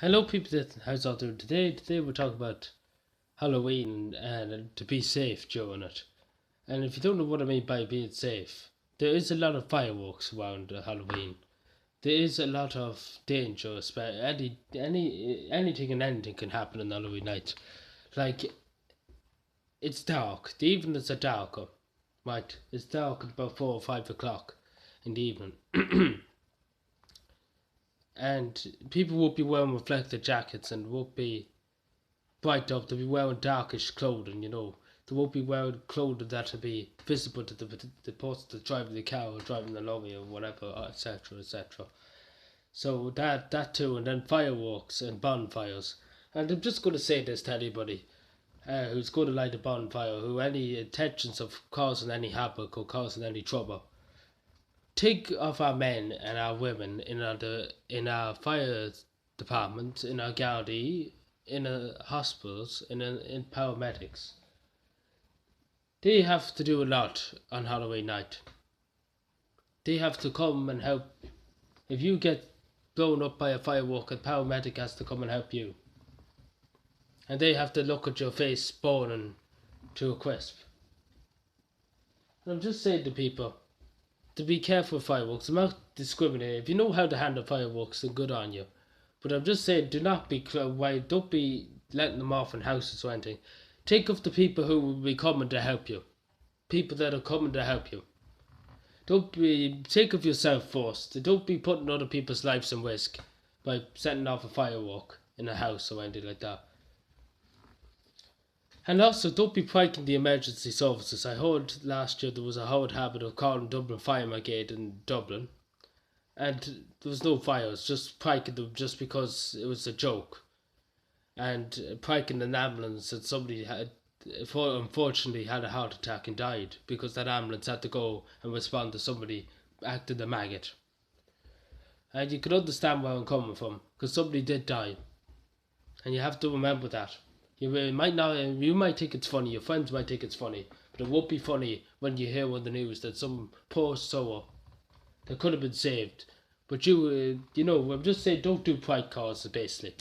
Hello, people. How's all doing today? Today we're talking about Halloween and to be safe during it. And if you don't know what I mean by being safe, there is a lot of fireworks around Halloween. There is a lot of danger. Anything and anything can happen on Halloween night. Like it's dark. The evenings are darker, right? It's dark at about 4 or 5 o'clock in the evening, and people will be wearing reflective jackets and won't be bright up. They'll be wearing darkish clothing, They won't be wearing clothing that'll be visible to the person that's driving the car or driving the lorry or whatever, etc., etc. So that too, and then fireworks and bonfires. And I'm just going to say this to anybody who's going to light a bonfire, who any intentions of causing any havoc or causing any trouble. Think of our men and our women in our fire department, in our Gardaí, in hospitals, in paramedics. They have to do a lot on Halloween night. They have to come and help. If you get blown up by a firework, a paramedic has to come and help you. And they have to look at your face burning to a crisp. And I'm just saying to people to be careful with fireworks. I'm not discriminating. If you know how to handle fireworks, then good on you. But I'm just saying, don't be letting them off in houses or anything. Think of the people who will be coming to help you. People that are coming to help you. Don't be think of yourself first. Don't be putting other people's lives in risk by setting off a firework in a house or anything like that. And also, don't be pranking the emergency services. I heard last year there was a hard habit of calling Dublin Fire Brigade in Dublin, and there was no fires, just pranking them just because it was a joke, and pranking an ambulance that somebody had unfortunately had a heart attack and died because that ambulance had to go and respond to somebody acting a maggot. And you can understand where I'm coming from because somebody did die, and you have to remember that. You might think it's funny, your friends might think it's funny, but it won't be funny when you hear on the news that some poor soul that could have been saved. But I'm just saying, don't do prank calls, basically.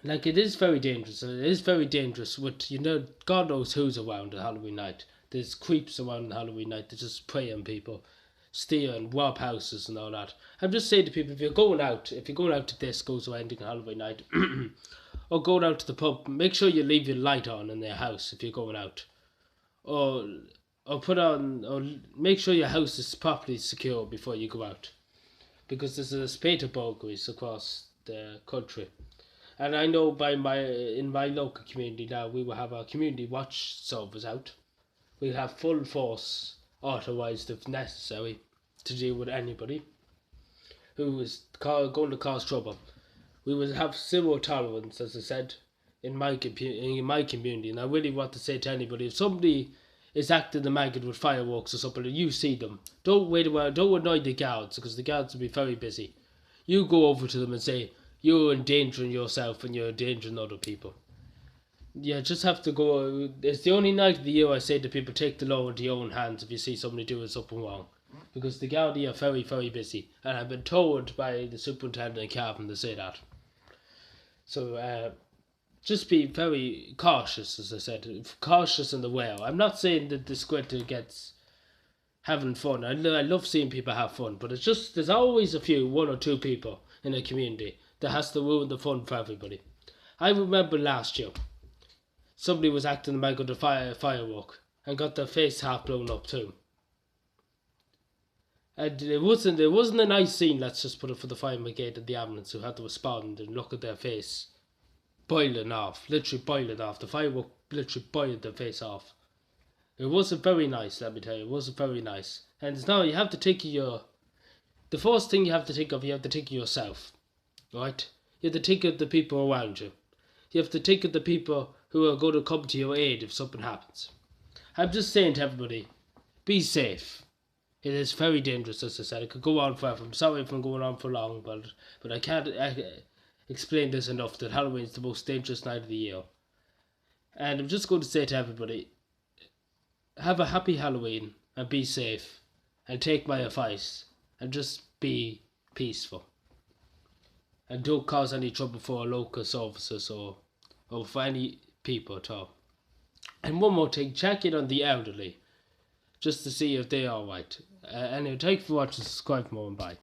Like, it is very dangerous. It is very dangerous with, God knows who's around on Halloween night. There's creeps around on Halloween night that just prey on people, steal and rob houses and all that. I'm just saying to people, if you're going out to discos or anything on Halloween night, or going out to the pub, make sure you leave your light on in their house if you're going out. Or or make sure your house is properly secure before you go out. Because there's a spate of burglaries across the country. And I know in my local community now we will have our community watch servers out. We'll have full force authorised if necessary to deal with anybody who is going to cause trouble. We will have zero tolerance, as I said, in my community. And I really want to say to anybody, if somebody is acting the maggot with fireworks or something, and you see them, don't wait around, don't annoy the guards because the guards will be very busy. You go over to them and say, you're endangering yourself and you're endangering other people. Yeah, just have to go. It's the only night of the year I say to people, take the law into your own hands if you see somebody doing something wrong. Because the Gardaí are very, very busy. And I've been told by the superintendent of Cavan to say that. So just be very cautious, as I said. Cautious and aware. I'm not saying that the squinter gets having fun. I love seeing people have fun. But it's just, there's always one or two people in a community that has to ruin the fun for everybody. I remember last year, somebody was acting like a firework and got their face half blown up too. And it wasn't a nice scene, let's just put it, for the fire brigade and the ambulance who had to respond and look at their face boiling off, literally boiling off. The firework literally boiled their face off. It wasn't very nice, let me tell you. It wasn't very nice. And now you have to think of the first thing you have to think of yourself, right? You have to think of the people around you. You have to think of the people who are going to come to your aid if something happens. I'm just saying to everybody, be safe. It is very dangerous, as I said. It could go on forever. I'm sorry if I'm going on for long, but I can't explain this enough that Halloween is the most dangerous night of the year. And I'm just going to say to everybody, have a happy Halloween and be safe and take my advice and just be peaceful. and don't cause any trouble for local services or for any people at all. And one more thing, check in on the elderly just to see if they're alright. Anyway, thank you for watching, subscribe for more, and bye.